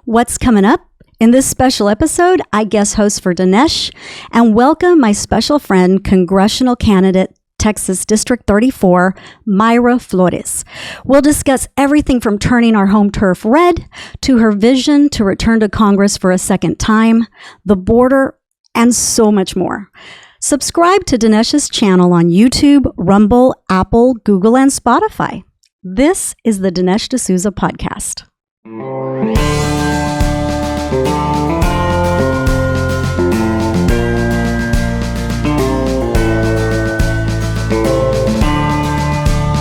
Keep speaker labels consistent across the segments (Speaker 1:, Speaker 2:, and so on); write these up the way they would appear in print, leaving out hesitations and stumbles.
Speaker 1: What's coming up? In this special episode, I guest host for Dinesh and welcome my special friend, congressional candidate, Texas District 34, Mayra Flores. We'll discuss everything from turning our home turf red to her vision to return to Congress for a second time, the border, and so much more. Subscribe to Dinesh's channel on YouTube, Rumble, Apple, Google, and Spotify. This is the Dinesh D'Souza podcast.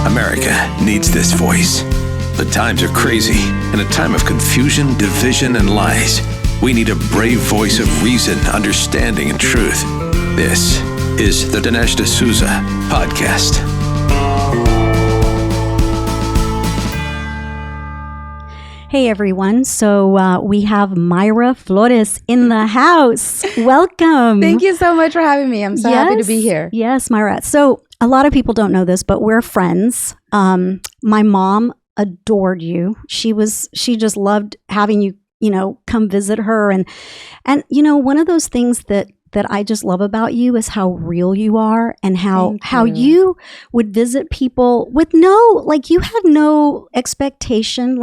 Speaker 2: America needs this voice. The times are crazy. In a time of confusion, division, and lies, we need a brave voice of reason, understanding, and truth. This is the Dinesh D'Souza podcast.
Speaker 1: Hey everyone, so we have Mayra Flores in the house. Welcome.
Speaker 3: Thank you so much for having me. I'm so happy to be here.
Speaker 1: Yes, Myra. So a lot of people don't know this, but we're friends. My mom adored you. She just loved having you, come visit her. And one of those things that I just love about you is how real you are and how you would visit people with you had no expectation,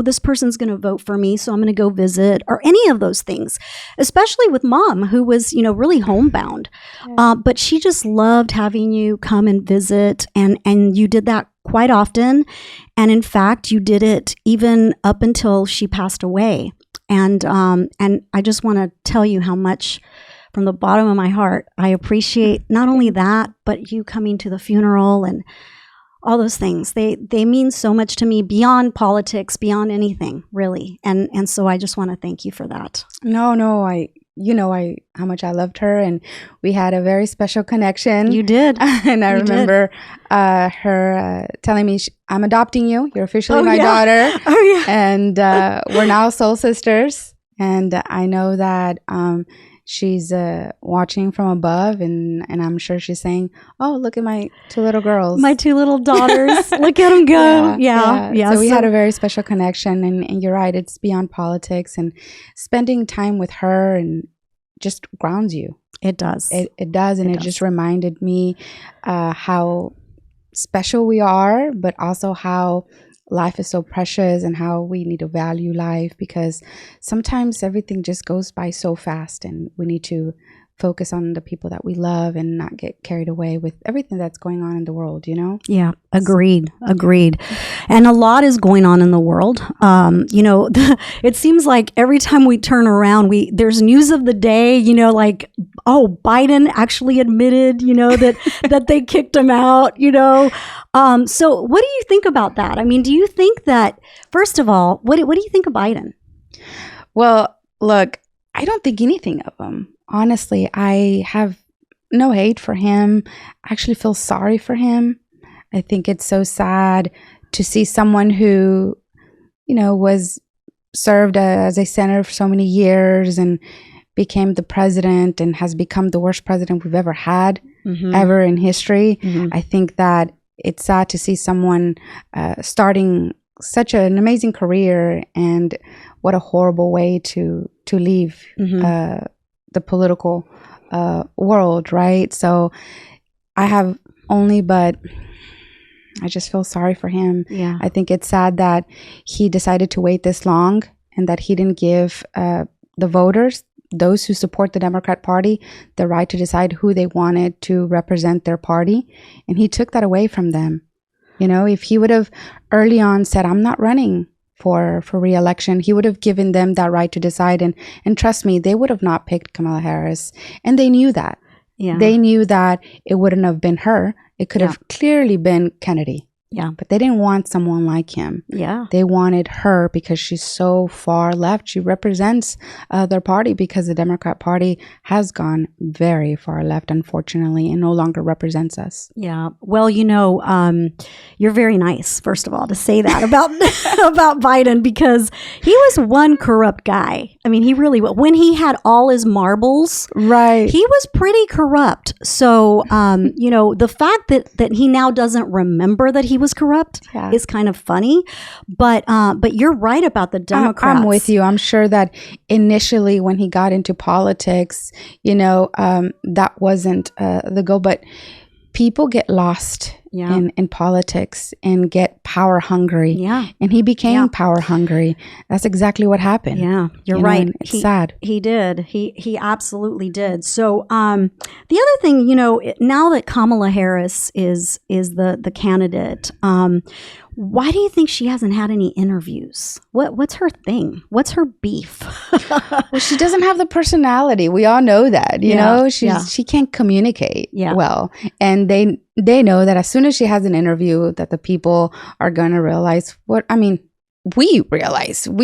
Speaker 1: this person's going to vote for me, so I'm going to go visit, or any of those things, especially with mom, who was, really homebound. Yeah. But she just loved having you come and visit, and you did that quite often. And in fact, you did it even up until she passed away. And I just want to tell you how much, from the bottom of my heart, I appreciate not only that, but you coming to the funeral and all those things. They mean so much to me, beyond politics, beyond anything, really. And so I just want to thank you for that.
Speaker 3: No, how much I loved her, and we had a very special connection.
Speaker 1: You did.
Speaker 3: And I remember her telling me, I'm adopting you. You're officially my daughter.
Speaker 1: Oh, yeah.
Speaker 3: And we're now soul sisters. And I know that she's watching from above, and I'm sure she's saying, oh, look at my two little girls.
Speaker 1: My two little daughters. Look at them go. Yeah.
Speaker 3: So we had a very special connection, and you're right, it's beyond politics, and spending time with her and just grounds you.
Speaker 1: It does.
Speaker 3: It does, and it just reminded me how special we are, but also how life is so precious and how we need to value life, because sometimes everything just goes by so fast, and we need to focus on the people that we love and not get carried away with everything that's going on in the world, Yeah, agreed. And a lot is going on in the world. It seems like every time we turn around, there's news of the day, Biden actually admitted, that they kicked him out, So what do you think about that? I mean, do you think that, first of all, what do you think of Biden? Well, look, I don't think anything of him. Honestly, I have no hate for him. I actually feel sorry for him. I think it's so sad to see someone who, was served as a senator for so many years and became the president and has become the worst president we've ever had, ever in history. Mm-hmm. I think that it's sad to see someone starting such an amazing career, and what a horrible way to leave the political world, right? So I have I just feel sorry for him.
Speaker 1: Yeah.
Speaker 3: I think it's sad that he decided to wait this long, and that he didn't give the voters, those who support the Democrat Party, the right to decide who they wanted to represent their party. And he took that away from them. If he would have early on said, I'm not running for re-election, he would have given them that right to decide. And trust me, they would have not picked Kamala Harris. And they knew that. Yeah. They knew that it wouldn't have been her. It could have clearly been Kennedy.
Speaker 1: Yeah.
Speaker 3: But they didn't want someone like him.
Speaker 1: Yeah.
Speaker 3: They wanted her because she's so far left. She represents their party, because the Democrat Party has gone very far left, unfortunately, and no longer represents us.
Speaker 1: Yeah. Well, you're very nice, first of all, to say that about about Biden, because he was one corrupt guy. I mean, he really was. When he had all his marbles,
Speaker 3: right,
Speaker 1: he was pretty corrupt. So, the fact that he now doesn't remember that he was corrupt is kind of funny. But you're right about the Democrats.
Speaker 3: I'm with you. I'm sure that initially when he got into politics, that wasn't the goal. But people get lost in politics and get power hungry. Yeah. And he became power hungry. That's exactly what happened.
Speaker 1: Yeah, you're right.
Speaker 3: It's sad.
Speaker 1: He did. He absolutely did. So the other thing, now that Kamala Harris is the candidate, why do you think she hasn't had any interviews? What's her thing? What's her beef?
Speaker 3: Well, she doesn't have the personality. We all know that. She can't communicate well, and they know that as soon as she has an interview, that the people are going to realize we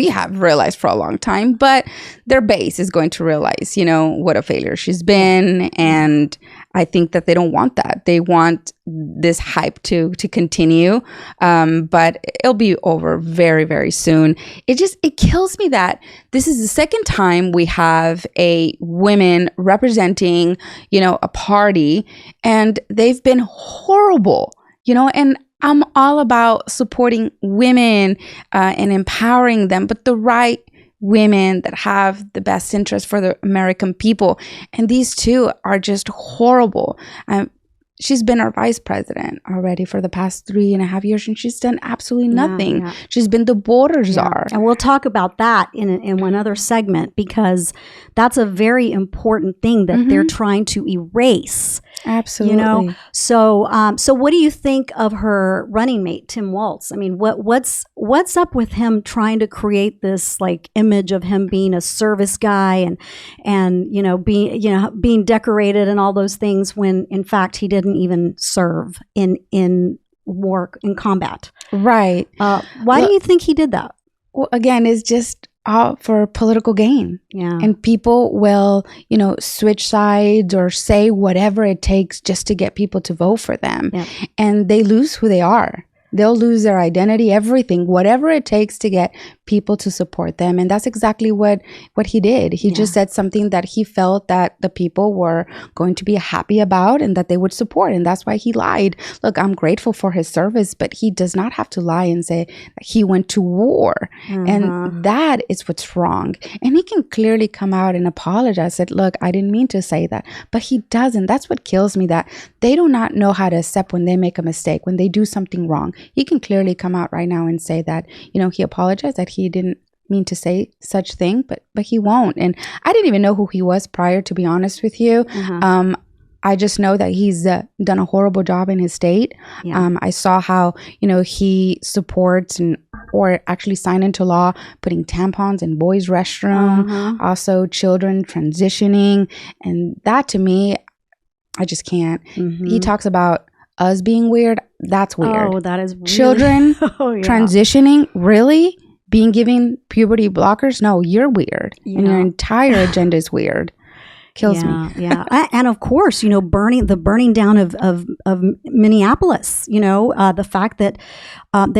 Speaker 3: have realized for a long time, but their base is going to realize, what a failure she's been. And I think that they don't want that. They want this hype to continue. But it'll be over very, very soon. It kills me that this is the second time we have a women representing, a party, and they've been horrible, and I'm all about supporting women and empowering them, but the right women that have the best interest for the American people. And these two are just horrible. She's been our vice president already for the past 3.5 years, and she's done absolutely nothing. Yeah. She's been the border czar.
Speaker 1: And we'll talk about that in one other segment, because that's a very important thing that they're trying to erase.
Speaker 3: Absolutely.
Speaker 1: So what do you think of her running mate, Tim Walz? I mean, what's up with him trying to create this like image of him being a service guy and being decorated and all those things, when in fact he didn't even serve in war, in combat.
Speaker 3: Right.
Speaker 1: Why do you think he did that?
Speaker 3: Well, again, it's just for political gain.
Speaker 1: Yeah.
Speaker 3: And people will, switch sides or say whatever it takes just to get people to vote for them. Yeah. And they lose who they are. They'll lose their identity, everything, whatever it takes to get people to support them. And that's exactly what he did. He just said something that he felt that the people were going to be happy about and that they would support. And that's why he lied. Look, I'm grateful for his service, but he does not have to lie and say that he went to war. And that is what's wrong. And he can clearly come out and apologize. Said, look, I didn't mean to say that. But he doesn't. That's what kills me, that they do not know how to accept when they make a mistake, when they do something wrong. He can clearly come out right now and say that, he apologized, that he didn't mean to say such thing, but he won't. And I didn't even know who he was prior, to be honest with you. I just know that he's done a horrible job in his state. I saw how, he supports or actually signed into law putting tampons in boys' restroom, also children transitioning. And that, to me, I just can't. He talks about us being weird. That's weird.
Speaker 1: Oh, that is really...
Speaker 3: Children transitioning, really? Being given puberty blockers? No, you're weird. And your entire agenda is weird. Kills me.
Speaker 1: Yeah. And of course, burning down of Minneapolis, the fact that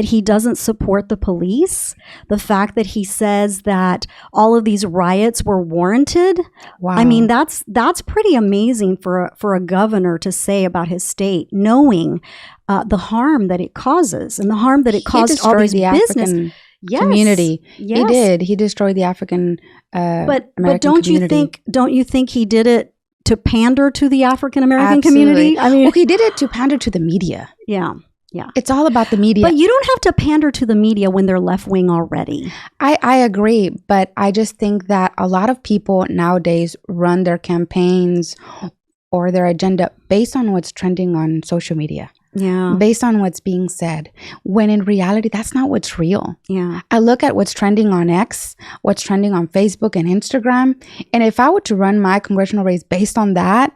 Speaker 1: he doesn't support the police, the fact that he says that all of these riots were warranted.
Speaker 3: Wow.
Speaker 1: I mean, that's pretty amazing for a governor to say about his state, knowing the harm that it causes and the harm that it caused all these business
Speaker 3: community. Yes. He did. He destroyed the African
Speaker 1: but
Speaker 3: American community.
Speaker 1: Don't you think he did it to pander to the African American community? I mean,
Speaker 3: he did it to pander to the media.
Speaker 1: Yeah.
Speaker 3: It's all about the media.
Speaker 1: But you don't have to pander to the media when they're left wing already.
Speaker 3: I agree, but I just think that a lot of people nowadays run their campaigns or their agenda based on what's trending on social media.
Speaker 1: Yeah.
Speaker 3: Based on what's being said, when in reality, that's not what's real.
Speaker 1: Yeah.
Speaker 3: I look at what's trending on X, what's trending on Facebook and Instagram. And if I were to run my congressional race based on that,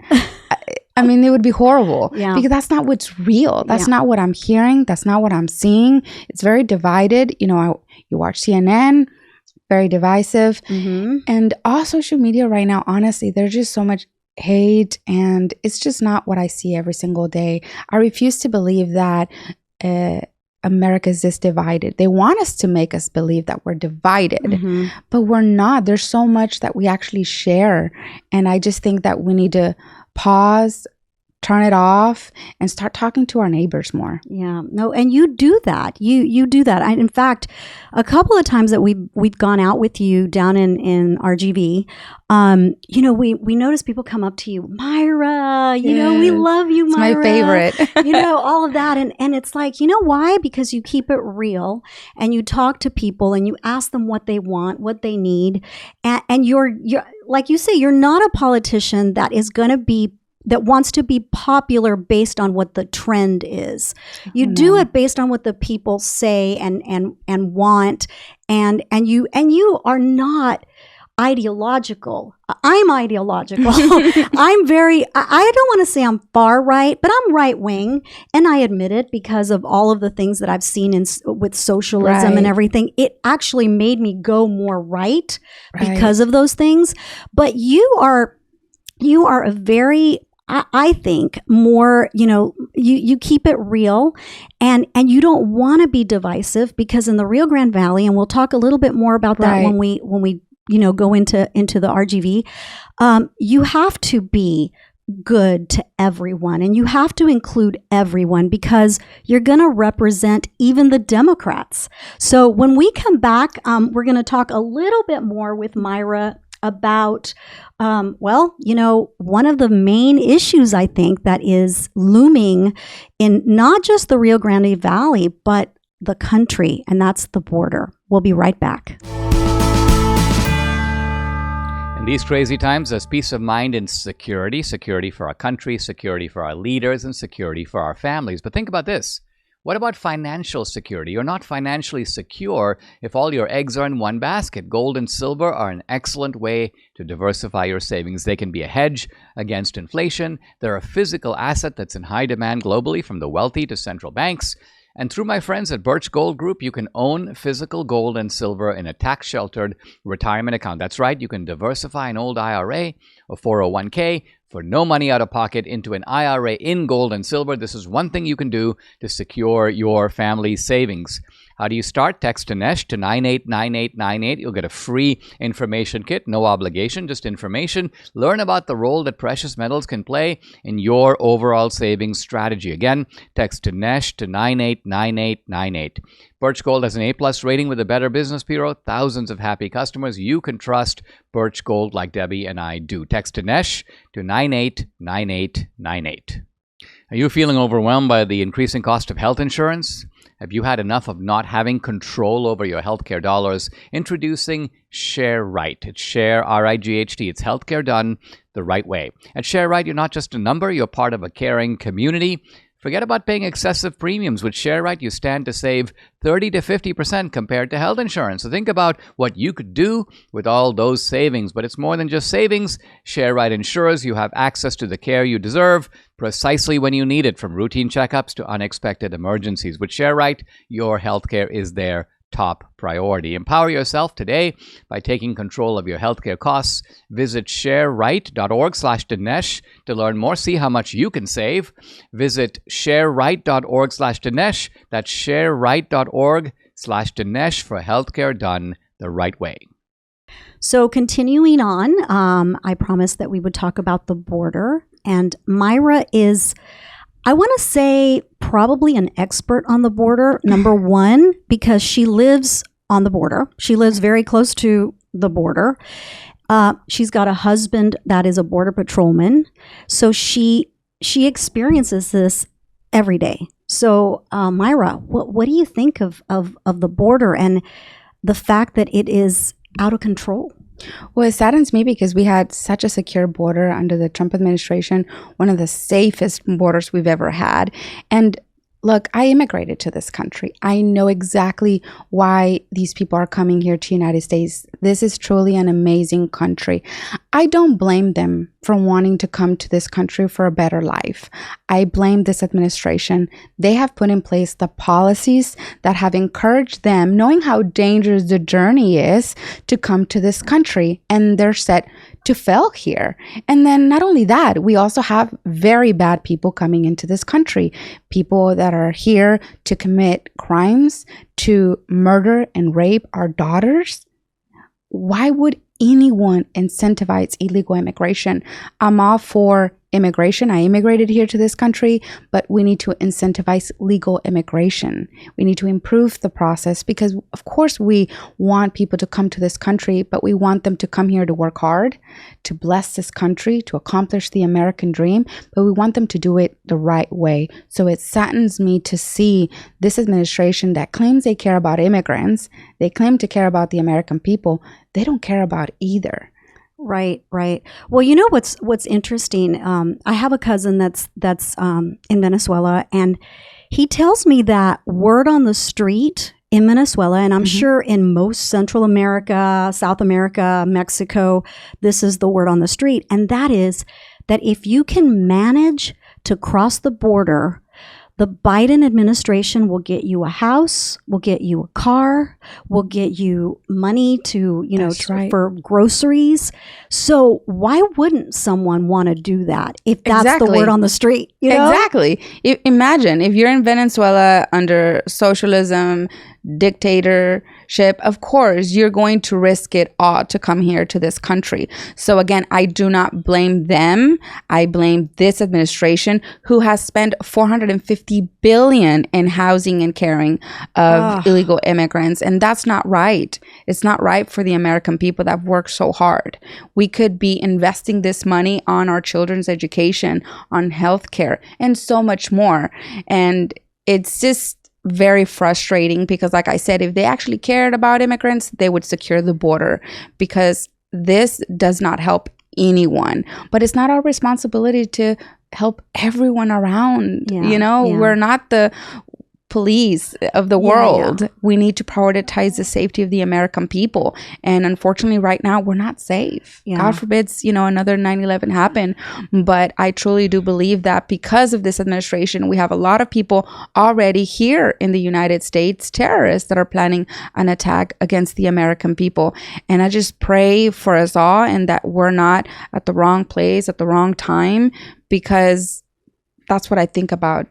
Speaker 3: I mean, it would be horrible.
Speaker 1: Yeah.
Speaker 3: Because that's not what's real. That's not what I'm hearing. That's not what I'm seeing. It's very divided. You watch CNN, very divisive. And all social media right now, honestly, there's just so much hate, and it's just not what I see every single day. I refuse to believe that America is this divided. They want us to make us believe that we're divided, but we're not. There's so much that we actually share, and I just think that we need to pause, turn it off and start talking to our neighbors more.
Speaker 1: Yeah, no, and you do that. You do that. In fact, a couple of times that we've gone out with you down in RGV, we notice people come up to you, Myra. We love you,
Speaker 3: it's
Speaker 1: Myra.
Speaker 3: My favorite.
Speaker 1: All of that, and it's like, you know why? Because you keep it real, and you talk to people, and you ask them what they want, what they need, and you're like you say, you're not a politician that wants to be popular based on what the trend is. You do it based on what the people say and want, and you are not ideological. I'm ideological. I'm very, I don't want to say I'm far right, but I'm right wing, and I admit it because of all of the things that I've seen with socialism and everything. It actually made me go more right because of those things. But you are a very, I think, more, you keep it real, and you don't want to be divisive, because in the Rio Grande Valley, and we'll talk a little bit more about that when we go into the RGV, you have to be good to everyone, and you have to include everyone, because you're going to represent even the Democrats. So when we come back, we're going to talk a little bit more with Myra about, one of the main issues, I think, that is looming in not just the Rio Grande Valley, but the country, and that's the border. We'll be right back.
Speaker 4: In these crazy times, there's peace of mind and security for our country, security for our leaders, and security for our families. But think about this. What about financial security? You're not financially secure if all your eggs are in one basket. Gold and silver are an excellent way to diversify your savings. They can be a hedge against inflation. They're a physical asset that's in high demand globally, from the wealthy to central banks. And through my friends at Birch Gold Group, you can own physical gold and silver in a tax-sheltered retirement account. That's right, you can diversify an old IRA or 401k for no money out of pocket into an IRA in gold and silver. This is one thing you can do to secure your family's savings. How do you start? Text Dinesh to 989898. You'll get a free information kit, no obligation, just information. Learn about the role that precious metals can play in your overall savings strategy. Again, text Dinesh to 989898. Birch Gold has an A+ rating with the Better Business Bureau. Thousands of happy customers. You can trust Birch Gold like Debbie and I do. Text Dinesh to 989898. Are you feeling overwhelmed by the increasing cost of health insurance? Have you had enough of not having control over your healthcare dollars? Introducing Share Right. It's Share, R-I-G-H-T. It's healthcare done the right way. At Share Right, you're not just a number, you're part of a caring community. Forget about paying excessive premiums. With Share Right, you stand to save 30 to 50% compared to health insurance. So think about what you could do with all those savings. But it's more than just savings. Share Right ensures you have access to the care you deserve precisely when you need it, from routine checkups to unexpected emergencies. With Share Right, your healthcare is their top priority. Empower yourself today by taking control of your healthcare costs. Visit shareright.org/Dinesh to learn more. See how much you can save. Visit shareright.org/Dinesh. That's shareright.org/Dinesh for healthcare done the right way.
Speaker 1: So continuing on, I promised that we would talk about the border, and Myra is, I want to say, probably an expert on the border. Number one, because she lives on the border. She lives very close to the border. She's got a husband that is a border patrolman. So she experiences this every day. So Myra, what do you think of the border and the fact that it is out of control?
Speaker 3: Well, it saddens me because we had such a secure border under the Trump administration, one of the safest borders we've ever had. And look, I immigrated to this country. I know exactly why these people are coming here to the United States. This is truly an amazing country. I don't blame them for wanting to come to this country for a better life. I blame this administration. They have put in place the policies that have encouraged them, knowing how dangerous the journey is, to come to this country, and they're set to fail here. And then not only that, we also have very bad people coming into this country, people that are here to commit crimes, to murder and rape our daughters. Why would anyone incentivize illegal immigration? I'm all for immigration. I immigrated here to this country, but we need to incentivize legal immigration. We need to improve the process because, of course, we want people to come to this country, but we want them to come here to work hard, to bless this country, to accomplish the American dream, but we want them to do it the right way. So it saddens me to see this administration that claims they care about immigrants, they claim to care about the American people, they don't care about either.
Speaker 1: Right. Well, you know what's interesting. I have a cousin that's in Venezuela, and he tells me that word on the street in Venezuela, and I'm sure in most Central America, South America, Mexico, this is the word on the street, and that is that if you can manage to cross the border, the Biden administration will get you a house, will get you a car, will get you money to, for groceries. So why wouldn't someone want to do that if that's the word on the street?
Speaker 3: Exactly. Imagine if you're in Venezuela under socialism, dictatorship, of course, you're going to risk it all to come here to this country. So again, I do not blame them. I blame this administration who has spent $450 billion in housing and caring of illegal immigrants. And that's not right. It's not right for the American people that have worked so hard. We could be investing this money on our children's education, on healthcare, and so much more. And it's just very frustrating because, like I said, if they actually cared about immigrants, they would secure the border, because this does not help anyone. But it's not our responsibility to help everyone around. We're not the police of the world. We need to prioritize the safety of the American people. And unfortunately, right now, we're not safe. God forbids, another 9/11 happen. But I truly do believe that because of this administration, we have a lot of people already here in the United States, terrorists that are planning an attack against the American people. And I just pray for us all and that we're not at the wrong place at the wrong time, because that's what I think about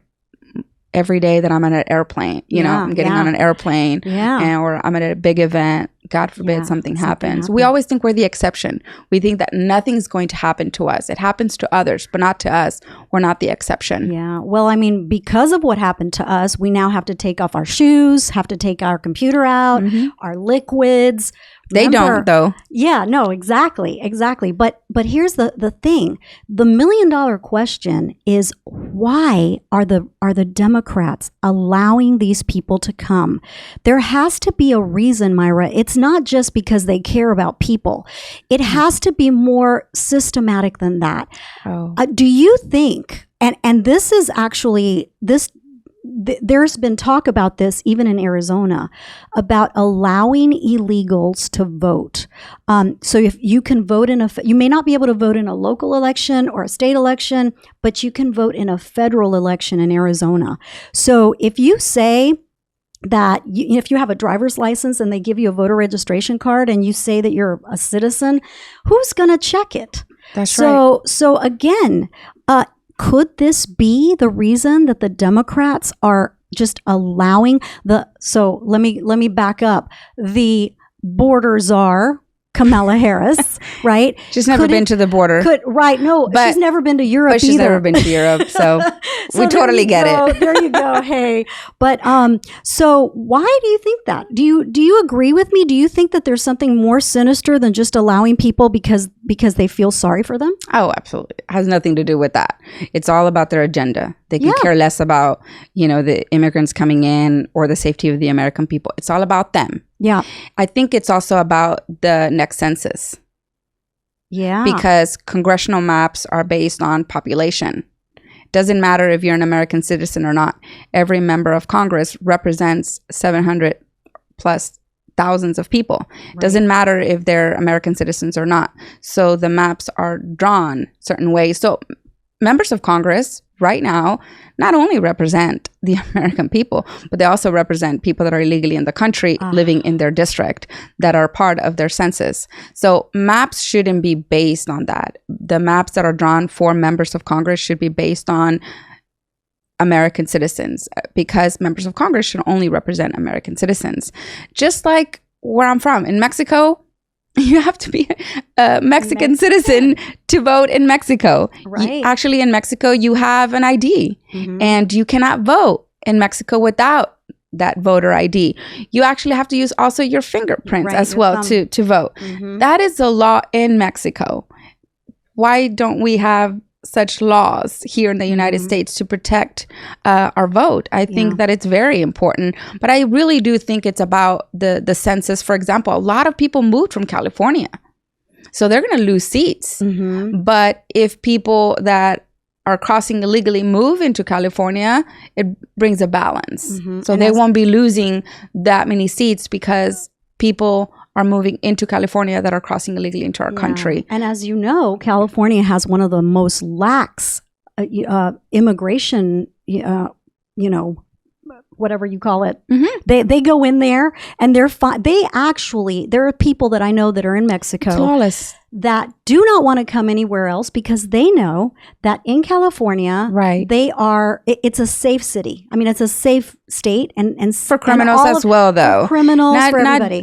Speaker 3: every day that I'm on an airplane. I'm getting on an airplane or I'm at a big event. God forbid something happens. We always think we're the exception. We think that nothing's going to happen to us. It happens to others, but not to us. We're not the exception.
Speaker 1: Yeah. Well, I mean, because of what happened to us, we now have to take off our shoes, have to take our computer out, our liquids.
Speaker 3: They don't, though.
Speaker 1: Yeah, no, exactly. But here's the thing. The $1 million question is, why are the Democrats allowing these people to come? There has to be a reason, Myra. It's not just because they care about people. It has to be more systematic than that. Do you think, and this is actually, there's been talk about this even in Arizona, about allowing illegals to vote. So if you can vote you may not be able to vote in a local election or a state election, but you can vote in a federal election in Arizona. So if you say that if you have a driver's license and they give you a voter registration card and you say that you're a citizen, who's going to check it?
Speaker 3: That's right.
Speaker 1: So again, could this be the reason that the Democrats are just allowing so let me back up. The border czar, Kamala Harris, right?
Speaker 3: She's never been to the border.
Speaker 1: She's never been to Europe.
Speaker 3: But she's never been to Europe, so we totally get it.
Speaker 1: There you go. Hey, but so why do you think that? Do you agree with me? Do you think that there's something more sinister than just allowing people because they feel sorry for them?
Speaker 3: Oh, absolutely. It has nothing to do with that. It's all about their agenda. They can care less about, the immigrants coming in or the safety of the American people. It's all about them.
Speaker 1: Yeah.
Speaker 3: I think it's also about the next census.
Speaker 1: Yeah.
Speaker 3: Because congressional maps are based on population. Doesn't matter if you're an American citizen or not. Every member of Congress represents 700 plus thousands of people. Right. Doesn't matter if they're American citizens or not. So the maps are drawn certain ways. So members of Congress right now not only represent the American people, but they also represent people that are illegally in the country living in their district that are part of their census. So maps shouldn't be based on that. The maps that are drawn for members of Congress should be based on American citizens, because members of Congress should only represent American citizens. Just like where I'm from, in Mexico, you have to be Mexican citizen to vote in Mexico.
Speaker 1: Right.
Speaker 3: Actually, in Mexico, you have an ID, and you cannot vote in Mexico without that voter ID. You actually have to use also your fingerprints as well to vote. That is a law in Mexico. Why don't we have such laws here in the United States to protect our vote? I think that it's very important. But I really do think it's about the census. For example, a lot of people moved from California, so they're going to lose seats. But if people that are crossing illegally move into California, it brings a balance. So they won't be losing that many seats because people are moving into California that are crossing illegally into our country.
Speaker 1: And as you know, California has one of the most lax immigration, whatever you call it. They go in there and they're fine. There are people that I know that are in Mexico
Speaker 3: Flawless.
Speaker 1: that do not want to come anywhere else because they know that in California, it's a safe city. I mean, it's a safe state and
Speaker 3: for criminals as well, though.
Speaker 1: For criminals, for everybody.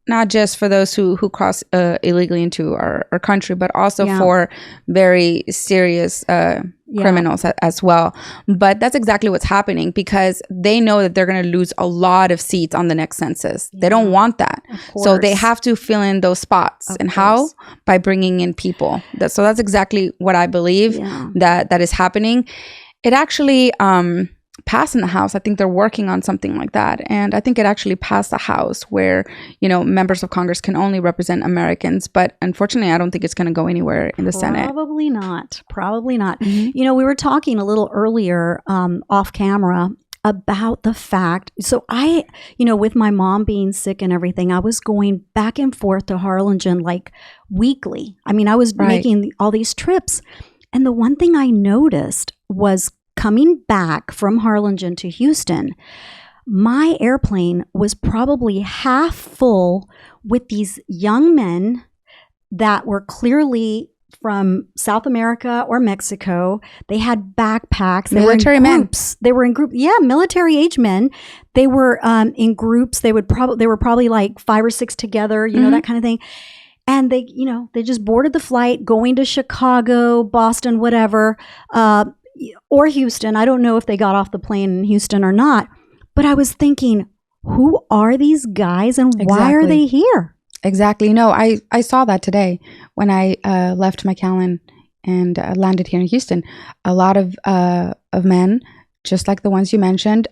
Speaker 3: Not just for those who cross illegally into our country, but also for very serious criminals as well. But that's exactly what's happening because they know that they're going to lose a lot of seats on the next census. They don't want that. So they have to fill in those spots. And how? By bringing in people. So that's exactly what I believe that is happening. It actually passed in the House. I think they're working on something like that. And I think it actually passed the House where, members of Congress can only represent Americans. But unfortunately, I don't think it's going to go anywhere in the Senate.
Speaker 1: Probably not. We were talking a little earlier off camera about the fact. So I, with my mom being sick and everything, I was going back and forth to Harlingen like weekly. I mean, I was making all these trips. And the one thing I noticed was coming back from Harlingen to Houston, my airplane was probably half full with these young men that were clearly from South America or Mexico. They had backpacks.
Speaker 3: Military men.
Speaker 1: They were in groups. Yeah, military age men. They were in groups. They were probably like 5 or 6 together, that kind of thing. And they just boarded the flight going to Chicago, Boston, whatever, or Houston. I don't know if they got off the plane in Houston or not, but I was thinking, who are these guys and why are they here?
Speaker 3: Exactly. No, I saw that today when I left McAllen and landed here in Houston. A lot of men, just like the ones you mentioned,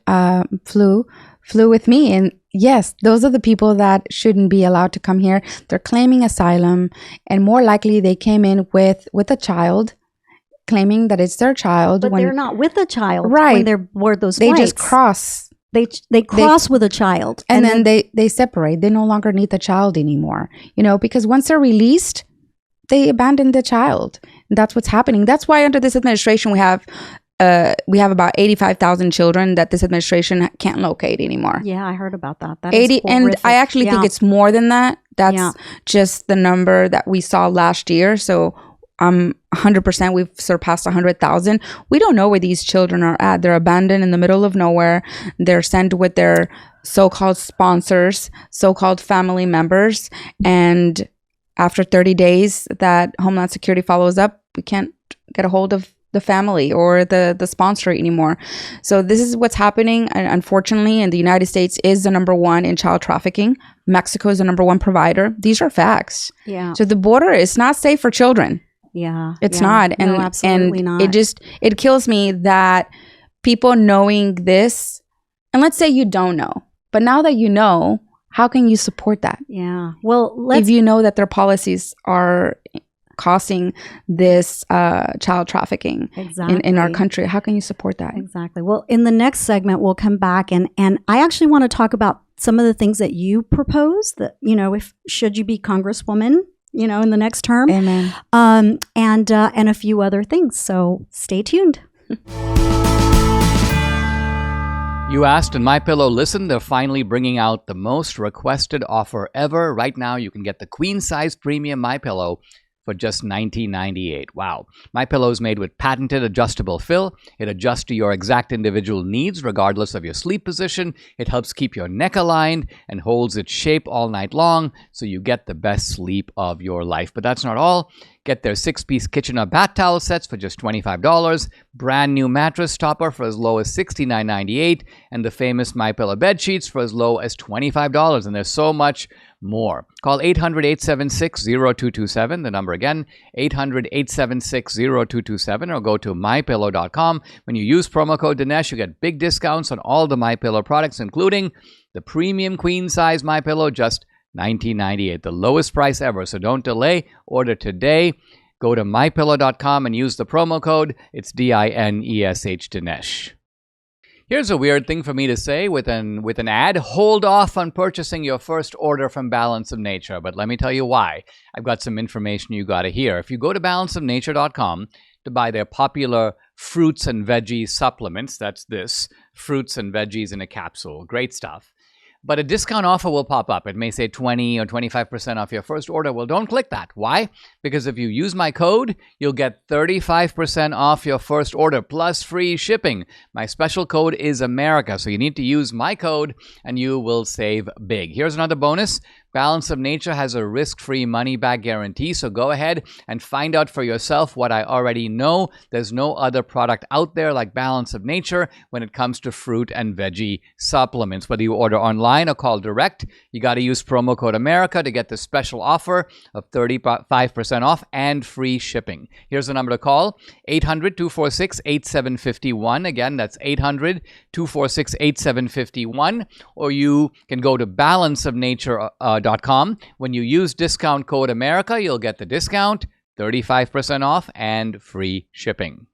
Speaker 3: flew with me. And yes, those are the people that shouldn't be allowed to come here. They're claiming asylum, and more likely they came in with a child, claiming that it's their child.
Speaker 1: But they're not with a child
Speaker 3: when
Speaker 1: they're board those
Speaker 3: flights.
Speaker 1: They
Speaker 3: just cross.
Speaker 1: They cross with a child.
Speaker 3: And then they separate. They no longer need the child anymore. Because once they're released, they abandon the child. And that's what's happening. That's why under this administration we have about 85,000 children that this administration can't locate anymore.
Speaker 1: Yeah, I heard about that. That
Speaker 3: 80, and I actually think it's more than that. That's just the number that we saw last year. So 100%, we've surpassed 100,000. We don't know where these children are at. They're abandoned in the middle of nowhere. They're sent with their so-called sponsors, so-called family members. And after 30 days that Homeland Security follows up, we can't get a hold of the family or the sponsor anymore. So this is what's happening. And unfortunately, and the United States is the number one in child trafficking. Mexico is the number one provider. These are facts.
Speaker 1: Yeah.
Speaker 3: So the border is not safe for children.
Speaker 1: Yeah.
Speaker 3: It's not. And,
Speaker 1: no, absolutely not.
Speaker 3: It kills me that people knowing this, and let's say you don't know, but now that you know, how can you support that?
Speaker 1: Yeah. Well,
Speaker 3: if you know that their policies are causing this child trafficking in our country, how can you support that?
Speaker 1: Exactly. Well, in the next segment, we'll come back and I actually want to talk about some of the things that you propose that, if should you be Congresswoman, in the next term.
Speaker 3: Amen.
Speaker 1: And a few other things. So stay tuned.
Speaker 4: You asked and MyPillow listened. They're finally bringing out the most requested offer ever. Right now, you can get the queen size premium MyPillow for just $19.98. Wow. MyPillow is made with patented adjustable fill. It adjusts to your exact individual needs regardless of your sleep position. It helps keep your neck aligned and holds its shape all night long so you get the best sleep of your life. But that's not all. Get their 6-piece kitchen or bath towel sets for just $25, brand new mattress topper for as low as $69.98, and the famous MyPillow bed sheets for as low as $25. And there's so much more. Call 800-876-0227, the number again, 800-876-0227, or go to mypillow.com. When you use promo code Dinesh, you get big discounts on all the MyPillow products, including the premium queen size MyPillow, just $19.98, the lowest price ever. So don't delay. Order today. Go to mypillow.com and use the promo code. It's DINESH, Dinesh. Here's a weird thing for me to say with an ad. Hold off on purchasing your first order from Balance of Nature. But let me tell you why. I've got some information you got to hear. If you go to balanceofnature.com to buy their popular fruits and veggies supplements, that's this, fruits and veggies in a capsule. Great stuff. But a discount offer will pop up. It may say 20 or 25% off your first order. Well, don't click that. Why? Because if you use my code, you'll get 35% off your first order plus free shipping. My special code is America. So you need to use my code and you will save big. Here's another bonus. Balance of Nature has a risk-free money-back guarantee, so go ahead and find out for yourself what I already know. There's no other product out there like Balance of Nature when it comes to fruit and veggie supplements. Whether you order online or call direct, you got to use promo code America to get the special offer of 35% off and free shipping. Here's the number to call, 800-246-8751. Again, that's 800-246-8751. Or you can go to balanceofnature.com. When you use discount code America, you'll get the discount, 35% off, and free shipping.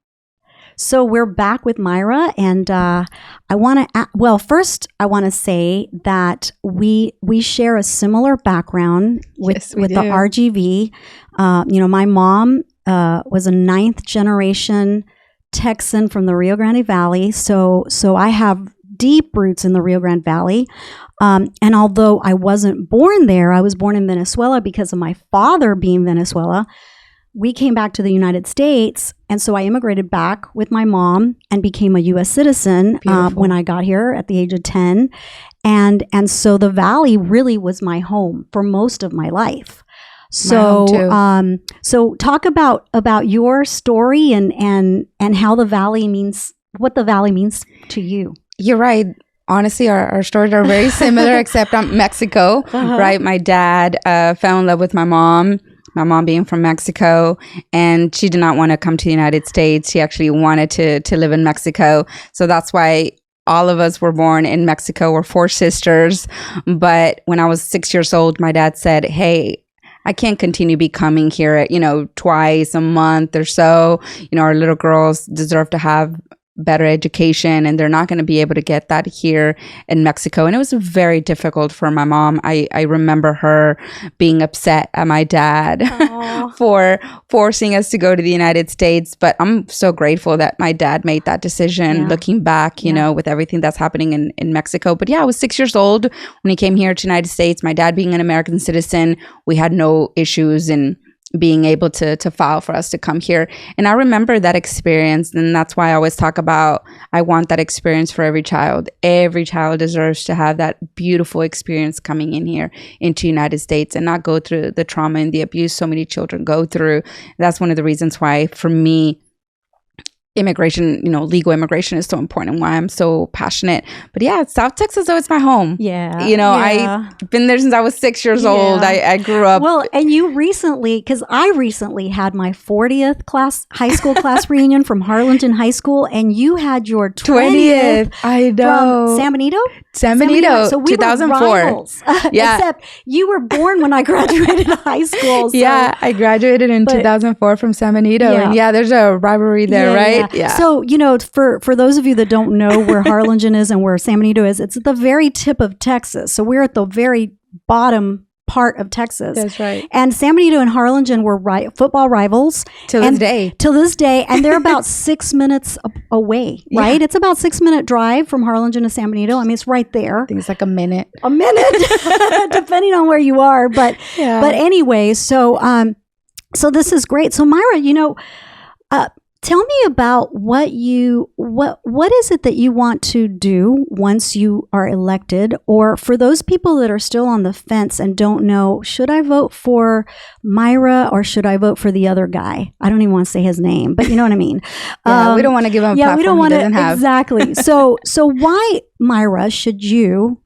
Speaker 1: So we're back with Myra, and I want to. First, I want to say that we share a similar background with the RGV. My mom was a 9th generation Texan from the Rio Grande Valley, so I have deep roots in the Rio Grande Valley. And although I wasn't born there, I was born in Venezuela because of my father being Venezuela. We came back to the United States, and so I immigrated back with my mom and became a U.S. citizen when I got here at the age of 10. And so the Valley really was my home for most of my life. So, so talk about your story and how the Valley means, what the Valley means to you.
Speaker 3: You're right. Honestly, our stories are very similar, except I'm Mexico, right? My dad fell in love with my mom being from Mexico, and she did not want to come to the United States. She actually wanted to live in Mexico. So that's why all of us were born in Mexico. We're 4 sisters. But when I was 6 years old, my dad said, hey, I can't continue be coming here, twice a month or so. Our little girls deserve to have better education, and they're not going to be able to get that here in Mexico. And it was very difficult for my mom. I remember her being upset at my dad for forcing us to go to the United States. But I'm so grateful that my dad made that decision, looking back, with everything that's happening in Mexico. But I was 6 years old when he came here to the United States. My dad being an American citizen, we had no issues in being able to file for us to come here. And I remember that experience. And that's why I always talk about, I want that experience for every child. Every child deserves to have that beautiful experience coming in here into the United States and not go through the trauma and the abuse so many children go through. That's one of the reasons why, for me, immigration, legal immigration is so important, why I'm so passionate. But South Texas, though, it's my home. I've been there since I was 6 years old. I grew up.
Speaker 1: Well, and you recently, because I recently had my 40th high school class reunion from Harlingen High School, and you had your 20th.
Speaker 3: I know.
Speaker 1: From San Benito?
Speaker 3: San Benito,
Speaker 1: so we
Speaker 3: 2004.
Speaker 1: Were rivals. Except you were born when I graduated high school. So.
Speaker 3: I graduated in 2004 from San Benito. And there's a rivalry there, right?
Speaker 1: Yeah. So, for those of you that don't know where Harlingen is and where San Benito is, it's at the very tip of Texas. So we're at the very bottom part of Texas.
Speaker 3: That's right.
Speaker 1: And San Benito and Harlingen were football rivals.
Speaker 3: Till this day. And they're about 6 minutes away, right? It's about 6 minute drive from Harlingen to San Benito. I mean, it's right there. I think it's like a minute.
Speaker 1: Depending on where you are. But anyway, so So this is great. So Myra, tell me about what is it that you want to do once you are elected, or for those people that are still on the fence and don't know, should I vote for Myra or should I vote for the other guy? I don't even want to say his name, but you know what I mean.
Speaker 3: We don't want to give him a platform
Speaker 1: we don't want
Speaker 3: he doesn't have.
Speaker 1: Exactly. So why, Myra, should you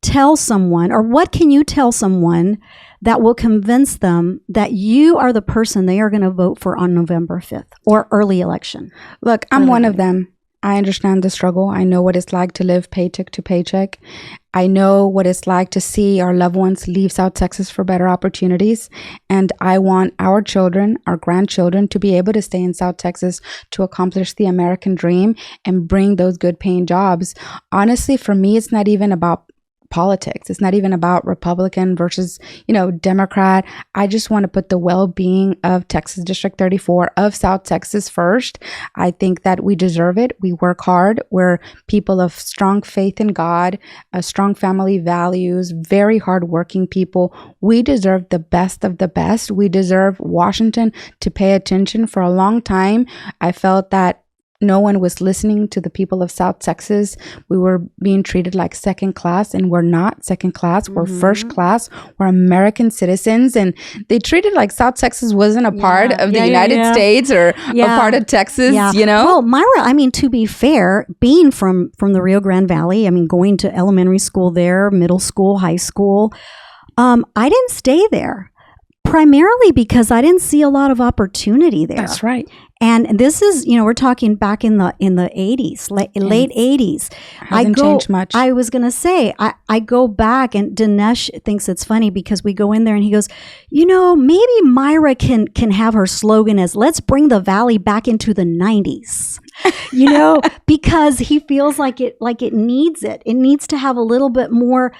Speaker 1: tell someone, or what can you tell someone that will convince them that you are the person they are going to vote for on November 5th or early election?
Speaker 3: Look, I'm one of them. I understand the struggle. I know what it's like to live paycheck to paycheck. I know what it's like to see our loved ones leave South Texas for better opportunities. And I want our children, our grandchildren, to be able to stay in South Texas to accomplish the American dream and bring those good paying jobs. Honestly, for me, it's not even about politics. It's not even about Republican versus, Democrat. I just want to put the well-being of Texas District 34, of South Texas first. I think that we deserve it. We work hard. We're people of strong faith in God, strong family values, very hardworking people. We deserve the best of the best. We deserve Washington to pay attention. For a long time, I felt that no one was listening to the people of South Texas. We were being treated like second class, and we're not second class. We're first class. We're American citizens. And they treated like South Texas wasn't a part of the United States or a part of Texas,
Speaker 1: Well, Myra, to be fair, being from the Rio Grande Valley, going to elementary school there, middle school, high school, I didn't stay there. Primarily because I didn't see a lot of opportunity there.
Speaker 3: That's right.
Speaker 1: And this is, we're talking back in the 80s, late 80s.
Speaker 3: Hasn't changed much.
Speaker 1: I was going to say, I go back, and Dinesh thinks it's funny because we go in there and he goes, maybe Myra can have her slogan as, let's bring the Valley back into the 90s. Because he feels like it needs it. It needs to have a little bit more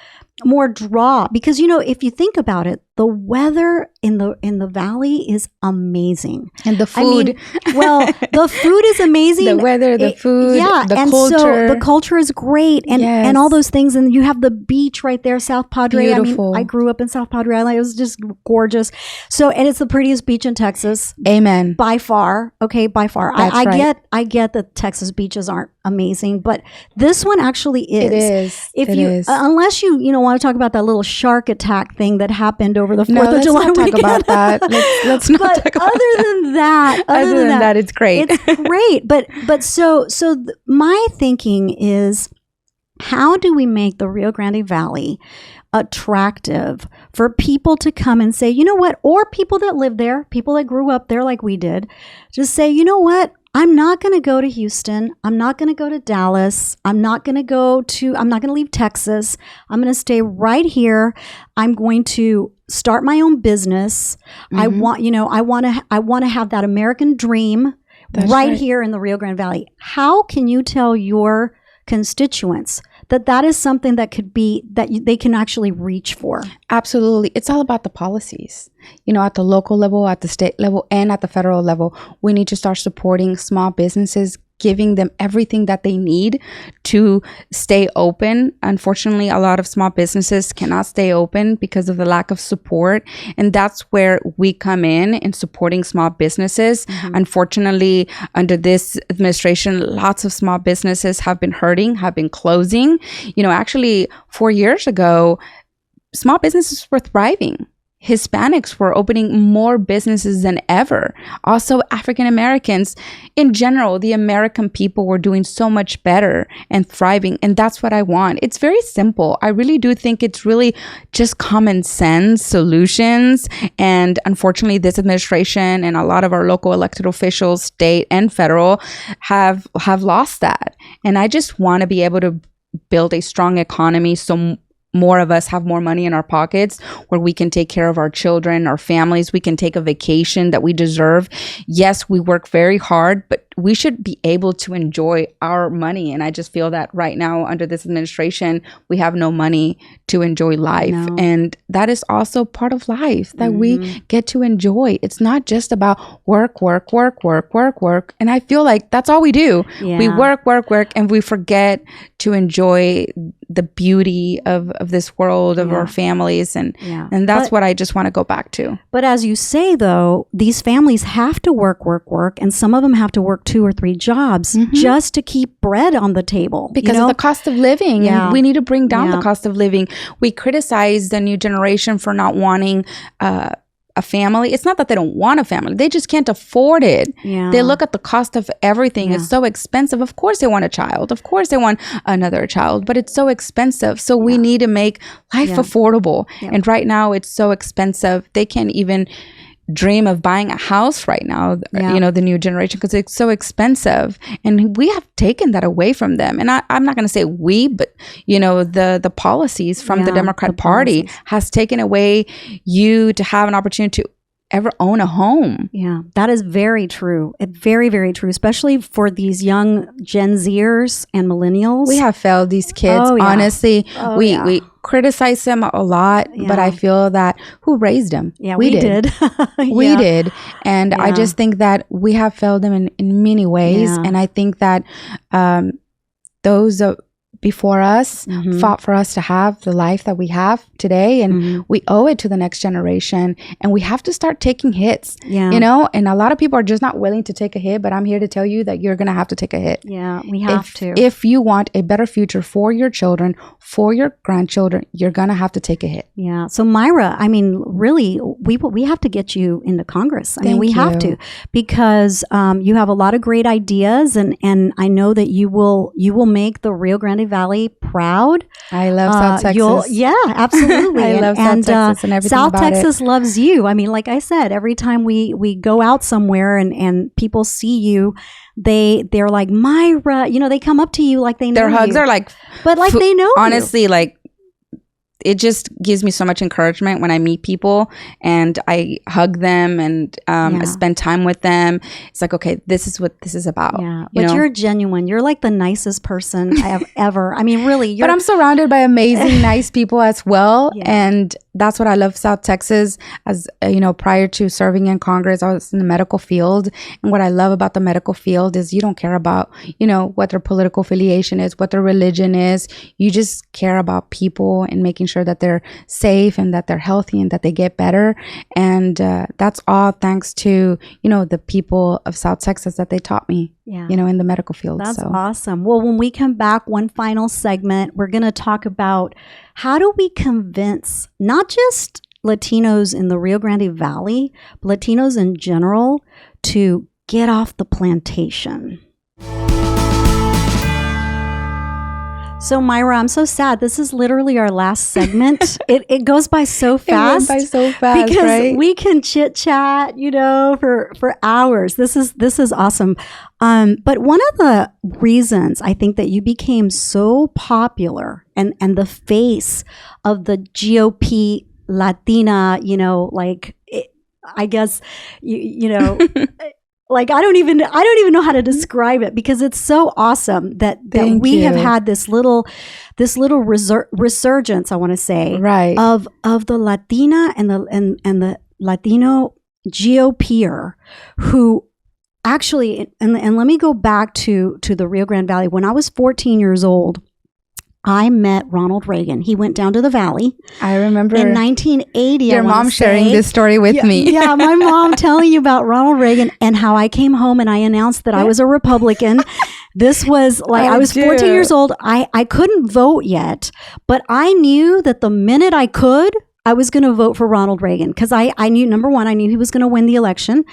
Speaker 1: draw, because if you think about it, the weather in the valley is amazing,
Speaker 3: and the food.
Speaker 1: The food is amazing.
Speaker 3: The weather, the food, the culture.
Speaker 1: So the culture is great, and all those things. And you have the beach right there, South Padre.
Speaker 3: Beautiful.
Speaker 1: I grew up in South Padre Island. It was just gorgeous. So, and it's the prettiest beach in Texas.
Speaker 3: Amen.
Speaker 1: By far. Okay, by far.
Speaker 3: That's right.
Speaker 1: I get that Texas beaches aren't amazing, but this one actually is.
Speaker 3: It is.
Speaker 1: It is. Unless you want to talk about that little shark attack thing that happened over the 4th of July
Speaker 3: weekend.
Speaker 1: Let's
Speaker 3: not talk about that. Let's not talk about
Speaker 1: other than that,
Speaker 3: it's great.
Speaker 1: It's great. But so my thinking is, how do we make the Rio Grande Valley attractive for people to come and say, or people that live there, people that grew up there like we did, just say, I'm not going to go to Houston. I'm not going to go to Dallas. I'm not going to leave Texas. I'm going to stay right here. I'm going to start my own business. I want to have that American dream right here in the Rio Grande Valley. How can you tell your constituents that is something that could be, that they can actually reach for?
Speaker 3: Absolutely. It's all about the policies. At the local level, at the state level, and at the federal level, we need to start supporting small businesses, giving them everything that they need to stay open. Unfortunately, a lot of small businesses cannot stay open because of the lack of support. And that's where we come in supporting small businesses. Unfortunately, under this administration, lots of small businesses have been hurting, have been closing. Actually, 4 years ago, small businesses were thriving. Hispanics were opening more businesses than ever. Also, African Americans in general, the American people were doing so much better and thriving. And that's what I want. It's very simple. I really do think it's really just common sense solutions. And unfortunately, this administration and a lot of our local elected officials, state and federal, have lost that. And I just want to be able to build a strong economy so more of us have more money in our pockets, where we can take care of our children, our families. We can take a vacation that we deserve. Yes, we work very hard, but we should be able to enjoy our money. And I just feel that right now under this administration, we have no money to enjoy life.
Speaker 1: No.
Speaker 3: And that is also part of life that we get to enjoy. It's not just about work. And I feel like that's all we do.
Speaker 1: Yeah.
Speaker 3: We work, and we forget to enjoy the beauty of this world, of our families. And that's what I just want to go back to.
Speaker 1: But as you say, though, these families have to work. And some of them have to work 2 or 3 jobs just to keep bread on the table.
Speaker 3: Because of the cost of living. And we need to bring down the cost of living. We criticize the new generation for not wanting a family. It's not that they don't want a family. They just can't afford it. Yeah. They look at the cost of everything. It's so expensive. Of course they want a child. Of course they want another child, but it's so expensive. So we need to make life affordable. And right now it's so expensive. They can't even dream of buying a house right now, the new generation, because it's so expensive. And we have taken that away from them. And I'm not going to say we, but, the policies from the Democrat Party has taken away you to have an opportunity to ever own a home. Yeah,
Speaker 1: that is very true. Very, very true, especially for these young Gen Zers and millennials.
Speaker 3: We have failed these kids, honestly. We criticize them a lot, but I feel that who raised them?
Speaker 1: Yeah, we did.
Speaker 3: We did. And I just think that we have failed them in many ways. And I think that those before us fought for us to have the life that we have today, and we owe it to the next generation, and we have to start taking hits, and a lot of people are just not willing to take a hit, but I'm here to tell you that you're going to have to take a hit.
Speaker 1: We have to.
Speaker 3: If you want a better future for your children, for your grandchildren, you're going to have to take a hit.
Speaker 1: So Myra, I mean, really, we have to get you into Congress. We have to, because you have a lot of great ideas, and I know that you will make the Rio Grande Valley proud.
Speaker 3: I love South Texas.
Speaker 1: Absolutely.
Speaker 3: I love South Texas and everything
Speaker 1: South
Speaker 3: about
Speaker 1: Texas
Speaker 3: it.
Speaker 1: loves you. Like I said, every time we go out somewhere and people see you, they're like, Myra, they come up to you like they know
Speaker 3: Their hugs
Speaker 1: you.
Speaker 3: are like,
Speaker 1: but like they know
Speaker 3: honestly,
Speaker 1: you.
Speaker 3: like, it just gives me so much encouragement when I meet people and I hug them and I spend time with them. It's like, okay, this is what this is about.
Speaker 1: But you're genuine. You're like the nicest person I have ever. Really.
Speaker 3: But I'm surrounded by amazing, nice people as well. And that's what I love South Texas. As prior to serving in Congress, I was in the medical field. And what I love about the medical field is you don't care about, what their political affiliation is, what their religion is. You just care about people and making sure that they're safe and that they're healthy and that they get better. And that's all thanks to, the people of South Texas that they taught me, in the medical field.
Speaker 1: That's awesome. Well, when we come back, one final segment, we're going to talk about how do we convince not just Latinos in the Rio Grande Valley, but Latinos in general to get off the plantation. So Myra, I'm so sad. This is literally our last segment. It goes by so fast.
Speaker 3: It went by so fast,
Speaker 1: because
Speaker 3: right?
Speaker 1: we can chit chat, for hours. This is awesome. But one of the reasons I think that you became so popular and the face of the GOP Latina, I guess like I don't even know how to describe it, because it's so awesome that we have had this little resurgence, I want to say,
Speaker 3: right,
Speaker 1: of the Latina and the Latino GOPer who actually, and let me go back to the Rio Grande Valley. When I was 14 years old, I met Ronald Reagan. He went down to the valley.
Speaker 3: I remember
Speaker 1: in 1980.
Speaker 3: Your mom sharing this story with me.
Speaker 1: Yeah, my mom telling you about Ronald Reagan and how I came home and I announced that I was a Republican. This was like I was 14 years old. I couldn't vote yet, but I knew that the minute I could, I was going to vote for Ronald Reagan, because I knew, number one, I knew he was going to win the election.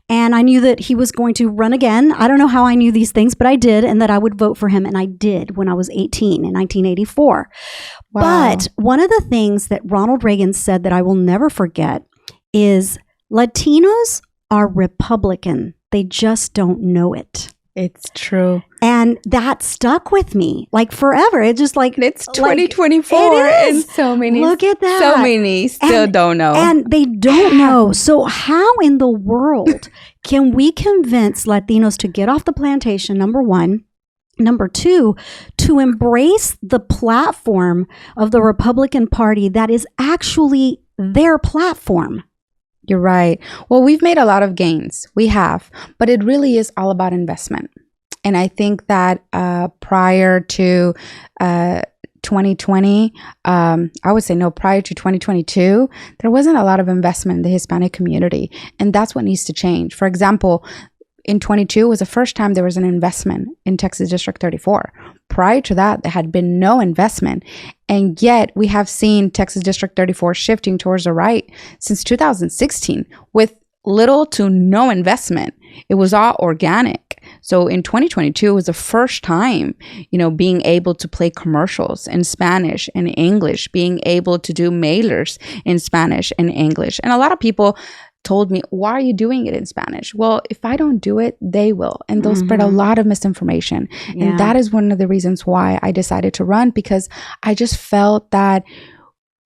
Speaker 1: And I knew that he was going to run again. I don't know how I knew these things, but I did, and that I would vote for him. And I did when I was 18 in 1984. Wow. But one of the things that Ronald Reagan said that I will never forget is Latinos are Republican. They just don't know it.
Speaker 3: It's true.
Speaker 1: And that stuck with me like forever. It's just like
Speaker 3: it's 2024 and so many.
Speaker 1: Look at that.
Speaker 3: So many still don't know.
Speaker 1: And they don't know. So how in the world can we convince Latinos to get off the plantation, number one? Number two, to embrace the platform of the Republican Party that is actually their platform?
Speaker 3: You're right. Well, we've made a lot of gains. We have, but it really is all about investment. And I think that prior to 2020, I would say no, prior to 2022, there wasn't a lot of investment in the Hispanic community. And that's what needs to change. For example, in 22 was the first time there was an investment in Texas District 34. Prior to that, there had been no investment. And yet we have seen Texas District 34 shifting towards the right since 2016 with little to no investment. It was all organic. So in 2022 was the first time, being able to play commercials in Spanish and English, being able to do mailers in Spanish and English. And a lot of people told me, why are you doing it in Spanish? Well, if I don't do it, they will. And they'll spread a lot of misinformation. Yeah. And that is one of the reasons why I decided to run, because I just felt that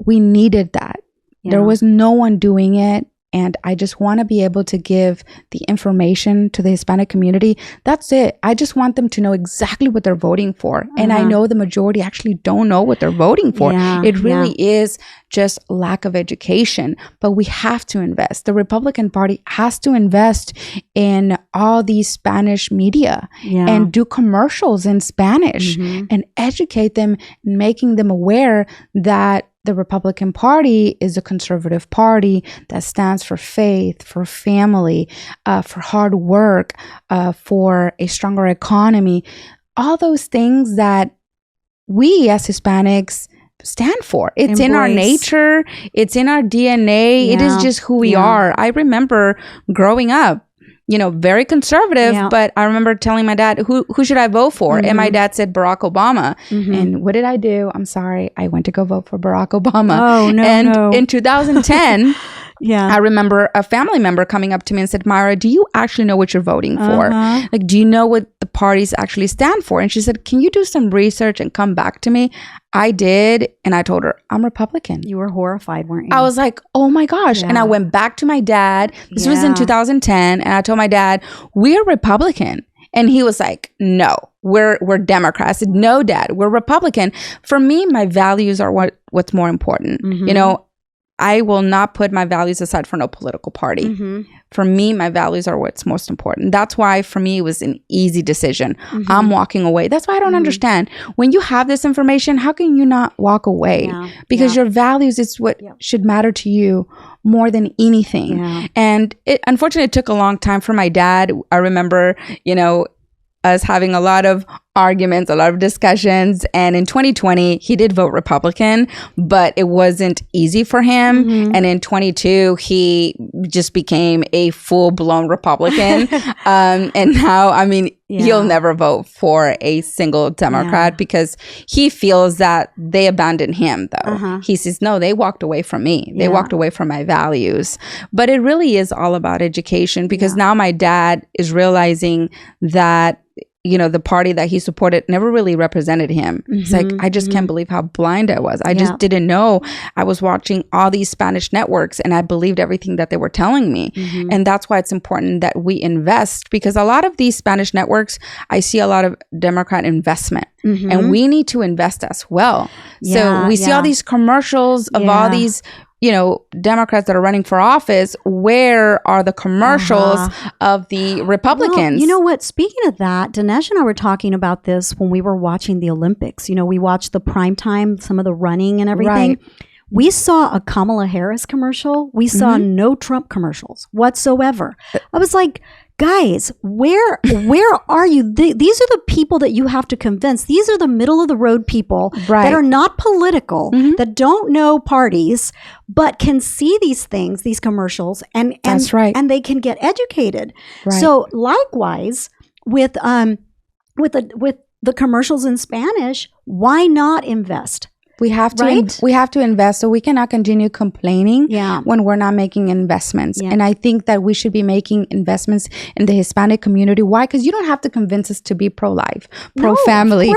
Speaker 3: we needed that. Yeah. There was no one doing it. And I just want to be able to give the information to the Hispanic community. That's it. I just want them to know exactly what they're voting for. And I know the majority actually don't know what they're voting for. Yeah, it really is just lack of education. But we have to invest. The Republican Party has to invest in all these Spanish media and do commercials in Spanish and educate them, making them aware that the Republican Party is a conservative party that stands for faith, for family, for hard work, for a stronger economy. All those things that we as Hispanics stand for. It's in our nature. It's in our DNA. It is just who we are. I remember growing up, very conservative, but I remember telling my dad, who should I vote for? And my dad said Barack Obama. And what did I do? I'm sorry. I went to go vote for Barack Obama.
Speaker 1: Oh, no,
Speaker 3: and in 2010, I remember a family member coming up to me and said, Myra, do you actually know what you're voting for? Like, do you know what the parties actually stand for? And she said, can you do some research and come back to me? I did. And I told her, I'm Republican.
Speaker 1: You were horrified, weren't you?
Speaker 3: I was like, oh my gosh. And I went back to my dad. This was in 2010. And I told my dad, we're Republican. And he was like, no, we're Democrats. I said, no, Dad, we're Republican. For me, my values are what's more important. I will not put my values aside for no political party. For me, my values are what's most important. That's why for me, it was an easy decision. I'm walking away. That's why I don't understand. When you have this information, how can you not walk away? Because your values is what should matter to you more than anything. And it unfortunately took a long time for my dad. I remember, us having a lot of arguments, a lot of discussions. And in 2020, he did vote Republican, but it wasn't easy for him. And in 22, he just became a full-blown Republican. And now, he'll never vote for a single Democrat because he feels that they abandoned him, though. He says, no, they walked away from me. They walked away from my values. But it really is all about education, because now my dad is realizing that the party that he supported never really represented him. It's like, I just can't believe how blind I was. I just didn't know. I was watching all these Spanish networks and I believed everything that they were telling me. And that's why it's important that we invest, because a lot of these Spanish networks, I see a lot of Democrat investment and we need to invest as well. So we see all these commercials of all these Democrats that are running for office. Where are the commercials of the Republicans?
Speaker 1: Well, you know what? Speaking of that, Dinesh and I were talking about this when we were watching the Olympics. We watched the primetime, some of the running and everything. Right. We saw a Kamala Harris commercial. We saw no Trump commercials whatsoever. I was like, guys, where are you? These are the people that you have to convince. These are the middle of the road people that are not political, that don't know parties, but can see these things, these commercials, and
Speaker 3: that's right.
Speaker 1: And they can get educated. Right. So likewise with the commercials in Spanish, why not invest?
Speaker 3: We have to we have to invest, so we cannot continue complaining when we're not making investments. And I think that we should be making investments in the Hispanic community. Why? Because you don't have to convince us to be pro-life, pro-family,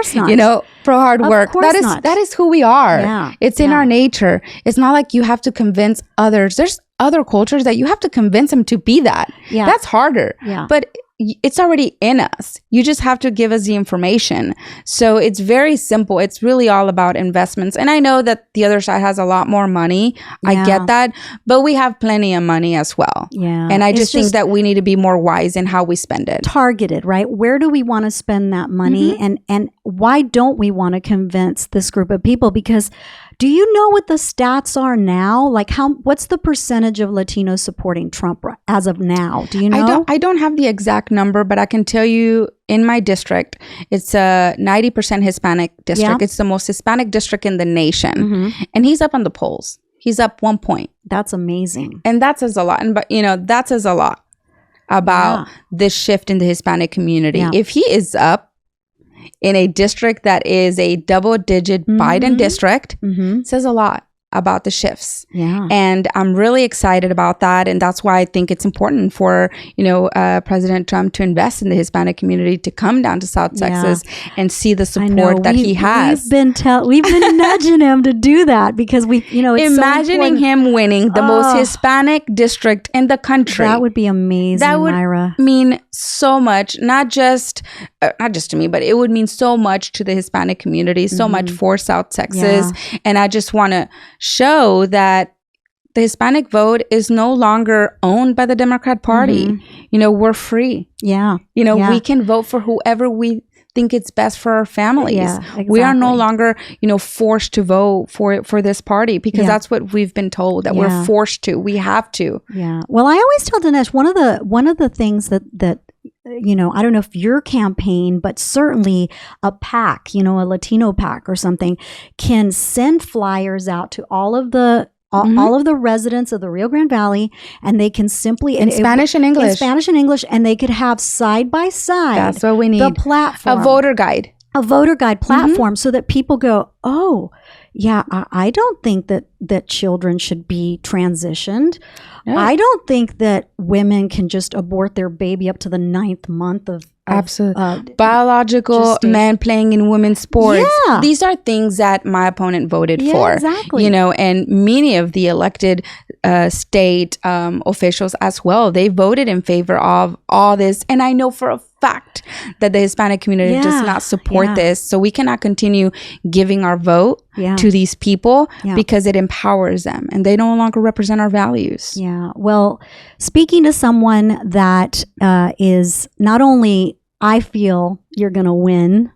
Speaker 3: pro-hard work. That is who we are. It's in our nature. It's not like you have to convince others. There's other cultures that you have to convince them to be that. That's harder. But it's already in us. You just have to give us the information. So it's very simple. It's really all about investments. And I know that the other side has a lot more money.
Speaker 1: Yeah.
Speaker 3: I get that. But we have plenty of money as well.
Speaker 1: Yeah.
Speaker 3: And I just think that we need to be more wise in how we spend it.
Speaker 1: Targeted, right? Where do we want to spend that money? And why don't we want to convince this group of people? Because do you know what the stats are now? Like what's the percentage of Latinos supporting Trump as of now? Do you know?
Speaker 3: I don't have the exact number, but I can tell you in my district, it's a 90% Hispanic district. Yeah. It's the most Hispanic district in the nation. And he's up on the polls. He's up 1 point.
Speaker 1: That's amazing.
Speaker 3: And that says a lot. And that says a lot about this shift in the Hispanic community. Yeah. If he is up in a district that is a double-digit Biden district, says a lot about the shifts.
Speaker 1: Yeah.
Speaker 3: And I'm really excited about that. And that's why I think it's important for, President Trump to invest in the Hispanic community, to come down to South Texas and see the support that he has.
Speaker 1: We've been nudging him to do that because it's
Speaker 3: imagining him winning the most Hispanic district in the country.
Speaker 1: That would be amazing,
Speaker 3: that would
Speaker 1: Myra.
Speaker 3: mean so much, not just to me, but it would mean so much to the Hispanic community, so much for South Texas. Yeah. And I just want to show that the Hispanic vote is no longer owned by the Democrat Party. We're free.
Speaker 1: Yeah.
Speaker 3: We can vote for whoever we think it's best for our families.
Speaker 1: Yeah, exactly.
Speaker 3: We are no longer, forced to vote for this party because that's what we've been told, that we're forced to. We have to.
Speaker 1: Yeah. Well, I always tell Dinesh, one of the things that I don't know if your campaign, but certainly a PAC, a Latino PAC or something, can send flyers out to all of the residents of the Rio Grande Valley, and they can simply
Speaker 3: in Spanish and English,
Speaker 1: and they could have side by side.
Speaker 3: That's what we need.
Speaker 1: The platform,
Speaker 3: a voter guide
Speaker 1: platform, so that people go, oh, yeah, I don't think that children should be transitioned. No. I don't think that women can just abort their baby up to the 9th month of
Speaker 3: absolutely biological men playing in women's sports.
Speaker 1: Yeah.
Speaker 3: These are things that my opponent voted for.
Speaker 1: Exactly.
Speaker 3: And many of the elected state officials as well, they voted in favor of all this. And I know for a fact that the Hispanic community does not support this. So we cannot continue giving our vote to these people because it empowers them and they no longer represent our values.
Speaker 1: Yeah. Well, speaking to someone that is not only I feel you're going to win,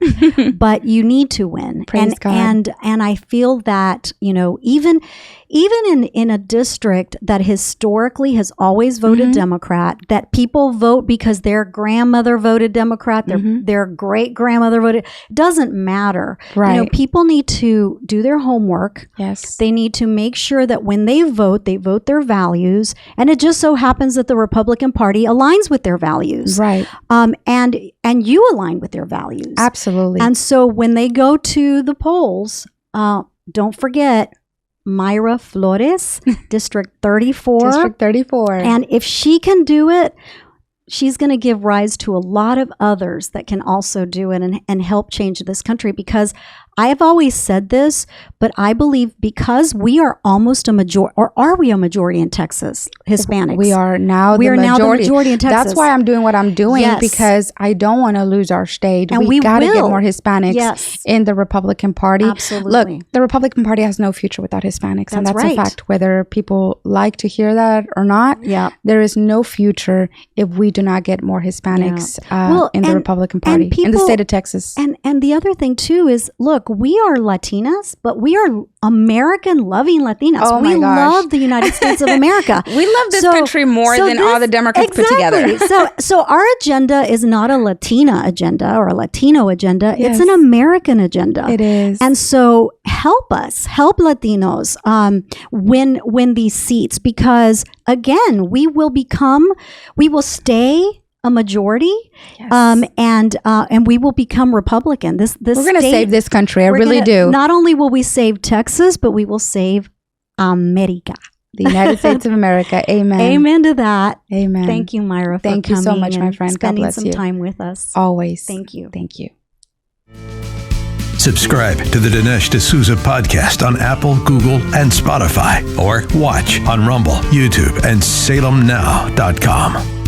Speaker 1: but you need to win.
Speaker 3: Praise God.
Speaker 1: And I feel that, even in a district that historically has always voted Democrat, that people vote because their grandmother voted Democrat, their great grandmother voted, doesn't matter.
Speaker 3: Right.
Speaker 1: People need to do their homework.
Speaker 3: Yes.
Speaker 1: They need to make sure that when they vote their values. And it just so happens that the Republican Party aligns with their values.
Speaker 3: Right.
Speaker 1: And you align with their values.
Speaker 3: Absolutely.
Speaker 1: And so when they go to the polls, don't forget Mayra Flores, District 34.
Speaker 3: District 34.
Speaker 1: And if she can do it, she's going to give rise to a lot of others that can also do it and help change this country. Because I have always said this, but I believe because we are almost a majority, or are we a majority in Texas, Hispanics?
Speaker 3: We are now the
Speaker 1: majority in Texas.
Speaker 3: That's why I'm doing what I'm doing, because I don't want to lose our state.
Speaker 1: And
Speaker 3: we got to get more Hispanics in the Republican Party.
Speaker 1: Absolutely.
Speaker 3: Look, the Republican Party has no future without Hispanics.
Speaker 1: That's
Speaker 3: and that's
Speaker 1: right.
Speaker 3: a fact, whether people like to hear that or not.
Speaker 1: Yeah.
Speaker 3: There is no future if we do not get more Hispanics in the Republican Party, in the state of Texas.
Speaker 1: And the other thing, too, is, look, we are Latinas, but we are American-loving Latinas.
Speaker 3: Oh
Speaker 1: we love the United States of America.
Speaker 3: We love this country more than all the Democrats put together.
Speaker 1: So our agenda is not a Latina agenda or a Latino agenda. Yes. It's an American agenda.
Speaker 3: It is.
Speaker 1: And so help us, help Latinos win these seats, because, again, we will stay a majority, and we will become Republican. We're
Speaker 3: going to save this country. I really do.
Speaker 1: Not only will we save Texas, but we will save America.
Speaker 3: The United States of America. Amen.
Speaker 1: Amen to that.
Speaker 3: Amen.
Speaker 1: Thank you, Myra, for
Speaker 3: Thank you so much, my friend.
Speaker 1: Spending
Speaker 3: God bless
Speaker 1: some
Speaker 3: you.
Speaker 1: time with us.
Speaker 3: Always.
Speaker 1: Thank you.
Speaker 3: Thank you.
Speaker 2: Subscribe to the Dinesh D'Souza podcast on Apple, Google, and Spotify, or watch on Rumble, YouTube, and SalemNow.com.